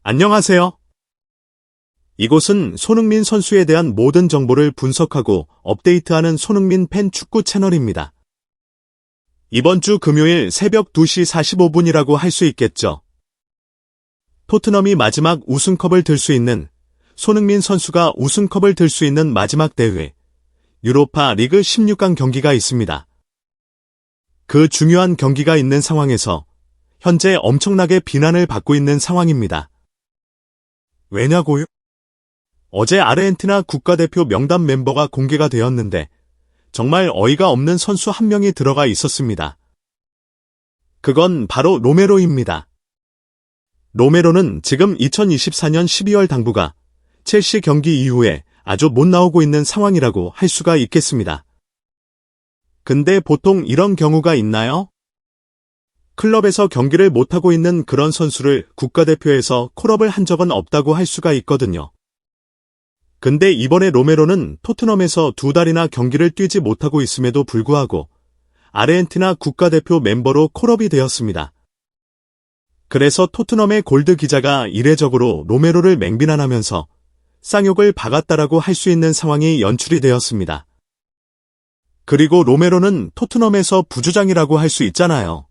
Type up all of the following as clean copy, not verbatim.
안녕하세요. 이곳은 손흥민 선수에 대한 모든 정보를 분석하고 업데이트하는 손흥민 팬 축구 채널입니다. 이번 주 금요일 새벽 2시 45분이라고 할 수 있겠죠. 토트넘이 마지막 우승컵을 들 수 있는, 손흥민 선수가 우승컵을 들 수 있는 마지막 대회, 유로파 리그 16강 경기가 있습니다. 그 중요한 경기가 있는 상황에서 현재 엄청나게 비난을 받고 있는 상황입니다. 왜냐고요? 어제 아르헨티나 국가대표 명단 멤버가 공개가 되었는데 정말 어이가 없는 선수 한 명이 들어가 있었습니다. 그건 바로 로메로입니다. 로메로는 지금 2024년 12월 당부가 첼시 경기 이후에 아주 못 나오고 있는 상황이라고 할 수가 있겠습니다. 근데 보통 이런 경우가 있나요? 클럽에서 경기를 못하고 있는 그런 선수를 국가대표에서 콜업을 한 적은 없다고 할 수가 있거든요. 근데 이번에 로메로는 토트넘에서 2달이나 경기를 뛰지 못하고 있음에도 불구하고 아르헨티나 국가대표 멤버로 콜업이 되었습니다. 그래서 토트넘의 골드 기자가 이례적으로 로메로를 맹비난하면서 쌍욕을 박았다라고 할 수 있는 상황이 연출이 되었습니다. 그리고 로메로는 토트넘에서 부주장이라고 할 수 있잖아요.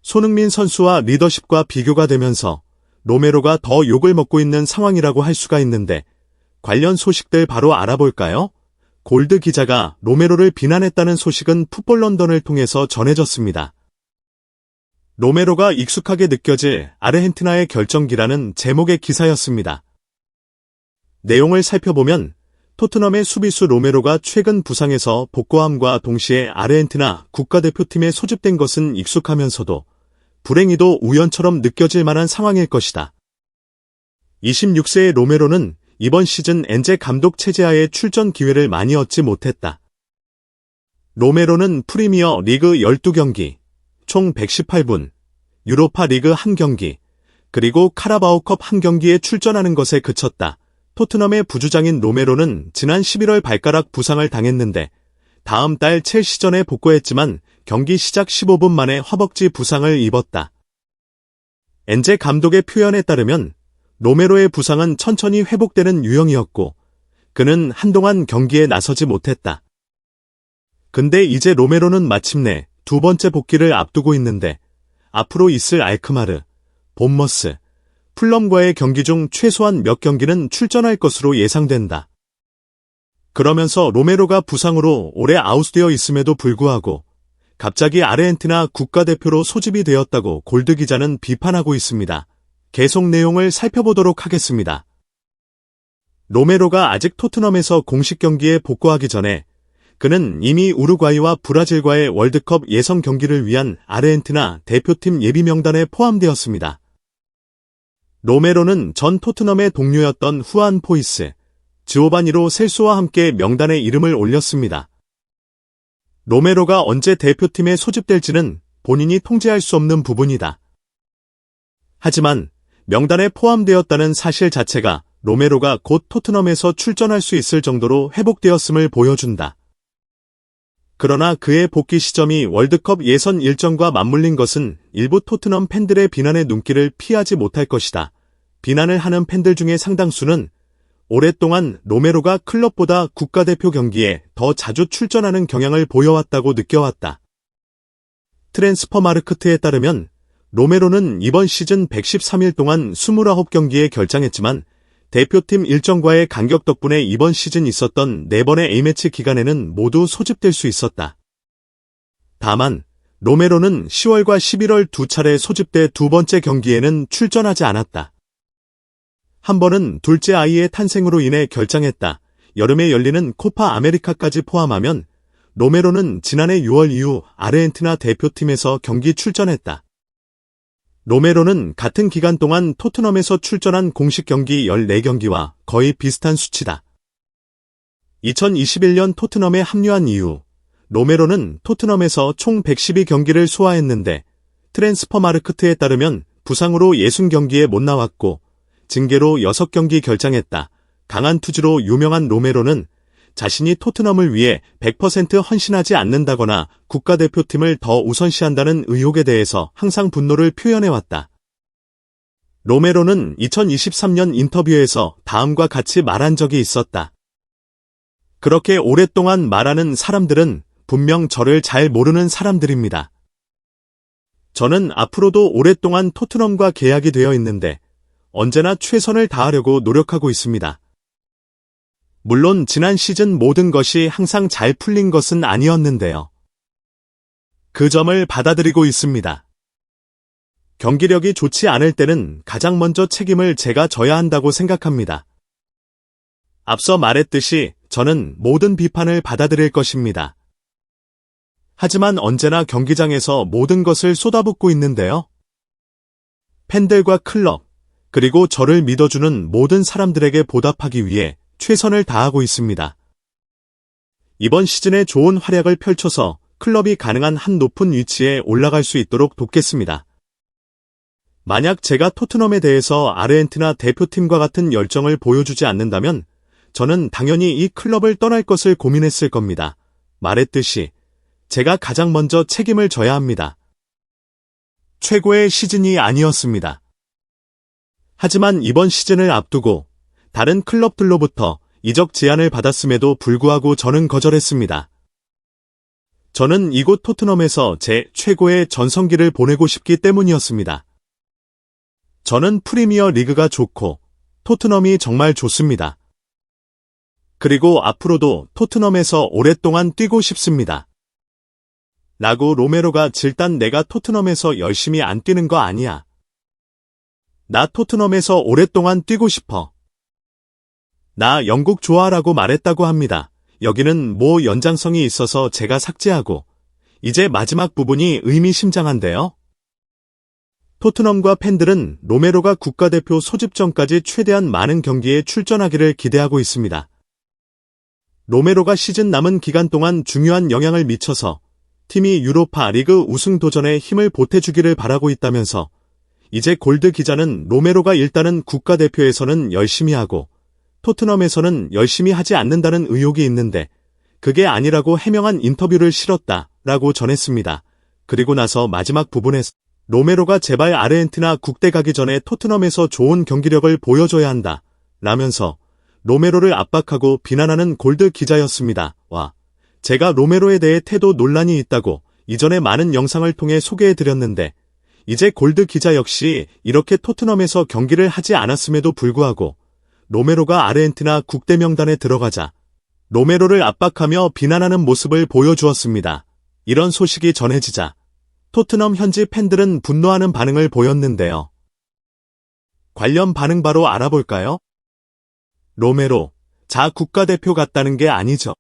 손흥민 선수와 리더십과 비교가 되면서 로메로가 더 욕을 먹고 있는 상황이라고 할 수가 있는데 관련 소식들 바로 알아볼까요? 골드 기자가 로메로를 비난했다는 소식은 풋볼 런던을 통해서 전해졌습니다. 로메로가 익숙하게 느껴질 아르헨티나의 결정기라는 제목의 기사였습니다. 내용을 살펴보면 토트넘의 수비수 로메로가 최근 부상에서 복구함과 동시에 아르헨티나 국가대표팀에 소집된 것은 익숙하면서도 불행히도 우연처럼 느껴질 만한 상황일 것이다. 26세의 로메로는 이번 시즌 엔제 감독 체제하에 출전 기회를 많이 얻지 못했다. 로메로는 프리미어 리그 12경기, 총 118분, 유로파 리그 1경기, 그리고 카라바오컵 1경기에 출전하는 것에 그쳤다. 토트넘의 부주장인 로메로는 지난 11월 발가락 부상을 당했는데 다음 달 첼시전에 복구했지만 경기 시작 15분 만에 허벅지 부상을 입었다. 엔제 감독의 표현에 따르면 로메로의 부상은 천천히 회복되는 유형이었고 그는 한동안 경기에 나서지 못했다. 근데 이제 로메로는 마침내 두 번째 복귀를 앞두고 있는데 앞으로 있을 알크마르, 본머스, 풀럼과의 경기 중 최소한 몇 경기는 출전할 것으로 예상된다. 그러면서 로메로가 부상으로 오래 아웃되어 있음에도 불구하고 갑자기 아르헨티나 국가대표로 소집이 되었다고 골드 기자는 비판하고 있습니다. 계속 내용을 살펴보도록 하겠습니다. 로메로가 아직 토트넘에서 공식 경기에 복구하기 전에 그는 이미 우루과이와 브라질과의 월드컵 예선 경기를 위한 아르헨티나 대표팀 예비 명단에 포함되었습니다. 로메로는 전 토트넘의 동료였던 후안 포이스, 지오바니로 셀소와 함께 명단에 이름을 올렸습니다. 로메로가 언제 대표팀에 소집될지는 본인이 통제할 수 없는 부분이다. 하지만 명단에 포함되었다는 사실 자체가 로메로가 곧 토트넘에서 출전할 수 있을 정도로 회복되었음을 보여준다. 그러나 그의 복귀 시점이 월드컵 예선 일정과 맞물린 것은 일부 토트넘 팬들의 비난의 눈길을 피하지 못할 것이다. 비난을 하는 팬들 중에 상당수는 오랫동안 로메로가 클럽보다 국가대표 경기에 더 자주 출전하는 경향을 보여왔다고 느껴왔다. 트랜스퍼마르크트에 따르면 로메로는 이번 시즌 113일 동안 29경기에 결장했지만 대표팀 일정과의 간격 덕분에 이번 시즌 있었던 4번의 A매치 기간에는 모두 소집될 수 있었다. 다만 로메로는 10월과 11월 두 차례 소집돼 두 번째 경기에는 출전하지 않았다. 한 번은 둘째 아이의 탄생으로 인해 결장했다. 여름에 열리는 코파 아메리카까지 포함하면 로메로는 지난해 6월 이후 아르헨티나 대표팀에서 경기 출전했다. 로메로는 같은 기간 동안 토트넘에서 출전한 공식 경기 14경기와 거의 비슷한 수치다. 2021년 토트넘에 합류한 이후 로메로는 토트넘에서 총 112경기를 소화했는데 트랜스퍼마르크트에 따르면 부상으로 60경기에 못 나왔고 징계로 6경기 결장했다. 강한 투지로 유명한 로메로는 자신이 토트넘을 위해 100% 헌신하지 않는다거나 국가대표팀을 더 우선시한다는 의혹에 대해서 항상 분노를 표현해왔다. 로메로는 2023년 인터뷰에서 다음과 같이 말한 적이 있었다. 그렇게 오랫동안 말하는 사람들은 분명 저를 잘 모르는 사람들입니다. 저는 앞으로도 오랫동안 토트넘과 계약이 되어 있는데 언제나 최선을 다하려고 노력하고 있습니다. 물론 지난 시즌 모든 것이 항상 잘 풀린 것은 아니었는데요. 그 점을 받아들이고 있습니다. 경기력이 좋지 않을 때는 가장 먼저 책임을 제가 져야 한다고 생각합니다. 앞서 말했듯이 저는 모든 비판을 받아들일 것입니다. 하지만 언제나 경기장에서 모든 것을 쏟아붓고 있는데요. 팬들과 클럽, 그리고 저를 믿어주는 모든 사람들에게 보답하기 위해 최선을 다하고 있습니다. 이번 시즌에 좋은 활약을 펼쳐서 클럽이 가능한 한 높은 위치에 올라갈 수 있도록 돕겠습니다. 만약 제가 토트넘에 대해서 아르헨티나 대표팀과 같은 열정을 보여주지 않는다면 저는 당연히 이 클럽을 떠날 것을 고민했을 겁니다. 말했듯이 제가 가장 먼저 책임을 져야 합니다. 최고의 시즌이 아니었습니다. 하지만 이번 시즌을 앞두고 다른 클럽들로부터 이적 제안을 받았음에도 불구하고 저는 거절했습니다. 저는 이곳 토트넘에서 제 최고의 전성기를 보내고 싶기 때문이었습니다. 저는 프리미어 리그가 좋고 토트넘이 정말 좋습니다. 그리고 앞으로도 토트넘에서 오랫동안 뛰고 싶습니다. 라고 로메로가 질단 내가 토트넘에서 열심히 안 뛰는 거 아니야. 나 토트넘에서 오랫동안 뛰고 싶어. 나 영국 좋아라고 말했다고 합니다. 여기는 뭐 연장성이 있어서 제가 삭제하고 이제 마지막 부분이 의미심장한데요. 토트넘과 팬들은 로메로가 국가대표 소집 전까지 최대한 많은 경기에 출전하기를 기대하고 있습니다. 로메로가 시즌 남은 기간 동안 중요한 영향을 미쳐서 팀이 유로파 리그 우승 도전에 힘을 보태주기를 바라고 있다면서 이제 골드 기자는 로메로가 일단은 국가대표에서는 열심히 하고 토트넘에서는 열심히 하지 않는다는 의혹이 있는데 그게 아니라고 해명한 인터뷰를 실었다라고 전했습니다. 그리고 나서 마지막 부분에서 로메로가 제발 아르헨티나 국대 가기 전에 토트넘에서 좋은 경기력을 보여줘야 한다 라면서 로메로를 압박하고 비난하는 골드 기자였습니다. 제가 로메로에 대해 태도 논란이 있다고 이전에 많은 영상을 통해 소개해드렸는데 이제 골드 기자 역시 이렇게 토트넘에서 경기를 하지 않았음에도 불구하고 로메로가 아르헨티나 국대 명단에 들어가자 로메로를 압박하며 비난하는 모습을 보여주었습니다. 이런 소식이 전해지자 토트넘 현지 팬들은 분노하는 반응을 보였는데요. 관련 반응 바로 알아볼까요? 로메로, 자 국가대표 갔다는 게 아니죠.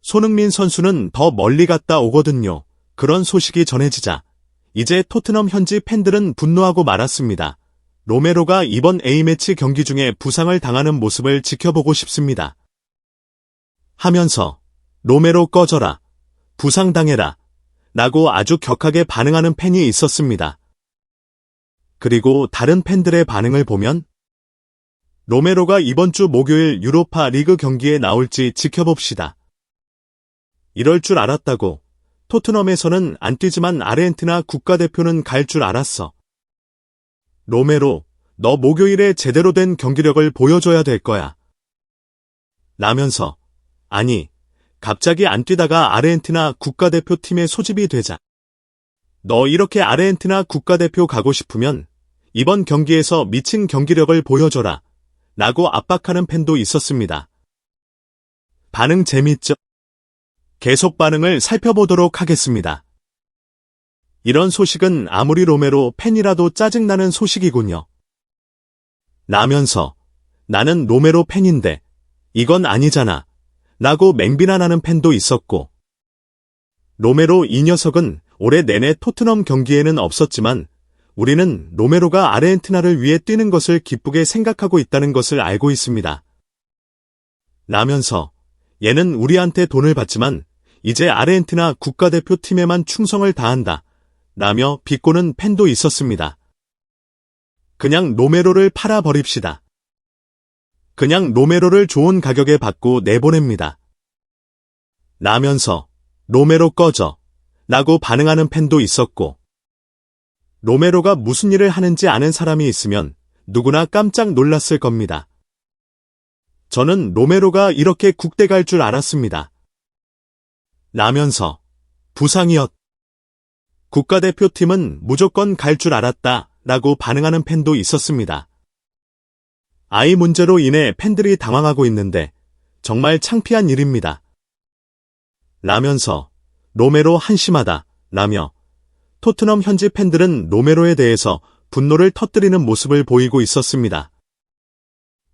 손흥민 선수는 더 멀리 갔다 오거든요. 그런 소식이 전해지자 이제 토트넘 현지 팬들은 분노하고 말았습니다. 로메로가 이번 A매치 경기 중에 부상을 당하는 모습을 지켜보고 싶습니다. 하면서 로메로 꺼져라, 부상당해라 라고 아주 격하게 반응하는 팬이 있었습니다. 그리고 다른 팬들의 반응을 보면 로메로가 이번 주 목요일 유로파 리그 경기에 나올지 지켜봅시다. 이럴 줄 알았다고. 토트넘에서는 안 뛰지만 아르헨티나 국가대표는 갈 줄 알았어. 로메로, 너 목요일에 제대로 된 경기력을 보여줘야 될 거야. 라면서 아니, 갑자기 안 뛰다가 아르헨티나 국가대표 팀에 소집이 되자. 너 이렇게 아르헨티나 국가대표 가고 싶으면 이번 경기에서 미친 경기력을 보여줘라. 라고 압박하는 팬도 있었습니다. 반응 재밌죠? 계속 반응을 살펴보도록 하겠습니다. 이런 소식은 아무리 로메로 팬이라도 짜증나는 소식이군요. 라면서 나는 로메로 팬인데 이건 아니잖아. 라고 맹비난하는 팬도 있었고 로메로 이 녀석은 올해 내내 토트넘 경기에는 없었지만 우리는 로메로가 아르헨티나를 위해 뛰는 것을 기쁘게 생각하고 있다는 것을 알고 있습니다. 라면서 얘는 우리한테 돈을 받지만 이제 아르헨티나 국가대표 팀에만 충성을 다한다. 라며 비꼬는 팬도 있었습니다. 그냥 로메로를 팔아버립시다. 그냥 로메로를 좋은 가격에 받고 내보냅니다. 라면서 로메로 꺼져 라고 반응하는 팬도 있었고 로메로가 무슨 일을 하는지 아는 사람이 있으면 누구나 깜짝 놀랐을 겁니다. 저는 로메로가 이렇게 국대 갈 줄 알았습니다. 라면서 부상이었. 국가대표팀은 무조건 갈 줄 알았다 라고 반응하는 팬도 있었습니다. 아이 문제로 인해 팬들이 당황하고 있는데 정말 창피한 일입니다. 라면서 로메로 한심하다 라며 토트넘 현지 팬들은 로메로에 대해서 분노를 터뜨리는 모습을 보이고 있었습니다.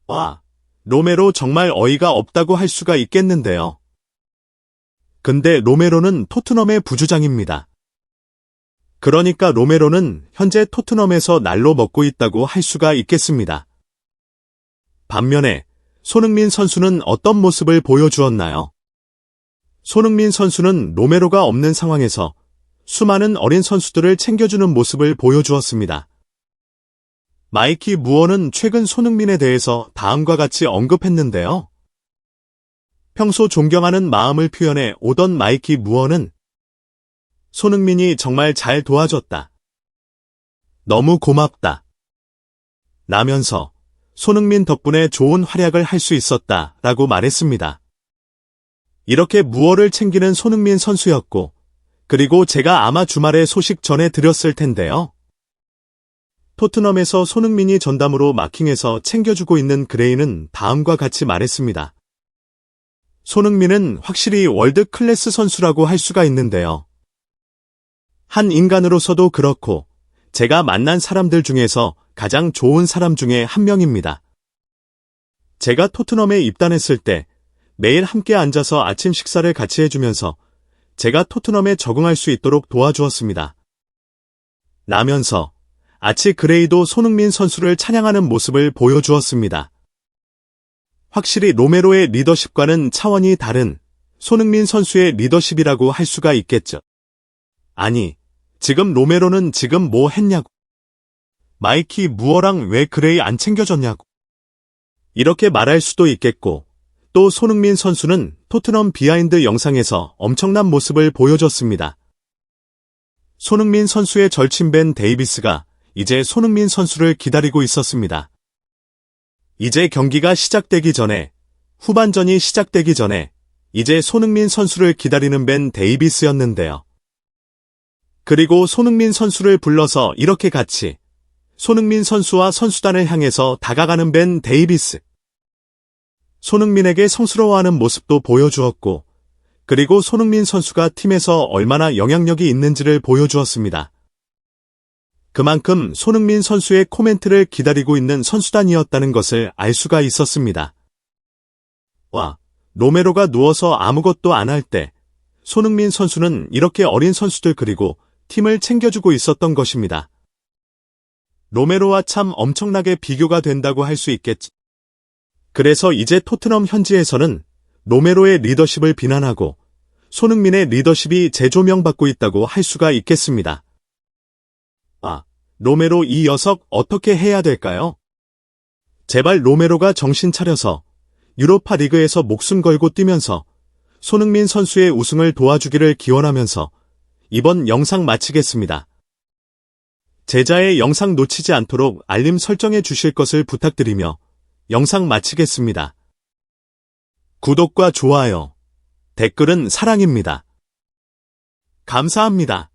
와, 로메로 정말 어이가 없다고 할 수가 있겠는데요. 근데 로메로는 토트넘의 부주장입니다. 그러니까 로메로는 현재 토트넘에서 날로 먹고 있다고 할 수가 있겠습니다. 반면에 손흥민 선수는 어떤 모습을 보여주었나요? 손흥민 선수는 로메로가 없는 상황에서 수많은 어린 선수들을 챙겨주는 모습을 보여주었습니다. 마이키 무어는 최근 손흥민에 대해서 다음과 같이 언급했는데요. 평소 존경하는 마음을 표현해 오던 마이키 무어는 손흥민이 정말 잘 도와줬다. 너무 고맙다. 라면서 손흥민 덕분에 좋은 활약을 할 수 있었다 라고 말했습니다. 이렇게 무어를 챙기는 손흥민 선수였고, 그리고 제가 아마 주말에 소식 전해드렸을 텐데요. 토트넘에서 손흥민이 전담으로 마킹해서 챙겨주고 있는 그레이는 다음과 같이 말했습니다. 손흥민은 확실히 월드 클래스 선수라고 할 수가 있는데요. 한 인간으로서도 그렇고 제가 만난 사람들 중에서 가장 좋은 사람 중에 한 명입니다. 제가 토트넘에 입단했을 때 매일 함께 앉아서 아침 식사를 같이 해주면서 제가 토트넘에 적응할 수 있도록 도와주었습니다. 라면서 아치 그레이도 손흥민 선수를 찬양하는 모습을 보여주었습니다. 확실히 로메로의 리더십과는 차원이 다른 손흥민 선수의 리더십이라고 할 수가 있겠죠. 아니, 지금 로메로는 지금 뭐 했냐고. 마이키 무어랑 왜 그레이 안 챙겨줬냐고. 이렇게 말할 수도 있겠고, 또 손흥민 선수는 토트넘 비하인드 영상에서 엄청난 모습을 보여줬습니다. 손흥민 선수의 절친 벤 데이비스가 이제 손흥민 선수를 기다리고 있었습니다. 이제 경기가 시작되기 전에, 후반전이 시작되기 전에 이제 손흥민 선수를 기다리는 벤 데이비스였는데요. 그리고 손흥민 선수를 불러서 이렇게 같이 손흥민 선수와 선수단을 향해서 다가가는 벤 데이비스. 손흥민에게 성스러워하는 모습도 보여주었고, 그리고 손흥민 선수가 팀에서 얼마나 영향력이 있는지를 보여주었습니다. 그만큼 손흥민 선수의 코멘트를 기다리고 있는 선수단이었다는 것을 알 수가 있었습니다. 와, 로메로가 누워서 아무것도 안 할 때 손흥민 선수는 이렇게 어린 선수들 그리고 팀을 챙겨주고 있었던 것입니다. 로메로와 참 엄청나게 비교가 된다고 할 수 있겠지. 그래서 이제 토트넘 현지에서는 로메로의 리더십을 비난하고 손흥민의 리더십이 재조명받고 있다고 할 수가 있겠습니다. 아, 로메로 이 녀석 어떻게 해야 될까요? 제발 로메로가 정신 차려서 유로파 리그에서 목숨 걸고 뛰면서 손흥민 선수의 우승을 도와주기를 기원하면서 이번 영상 마치겠습니다. 제자의 영상 놓치지 않도록 알림 설정해 주실 것을 부탁드리며 영상 마치겠습니다. 구독과 좋아요, 댓글은 사랑입니다. 감사합니다.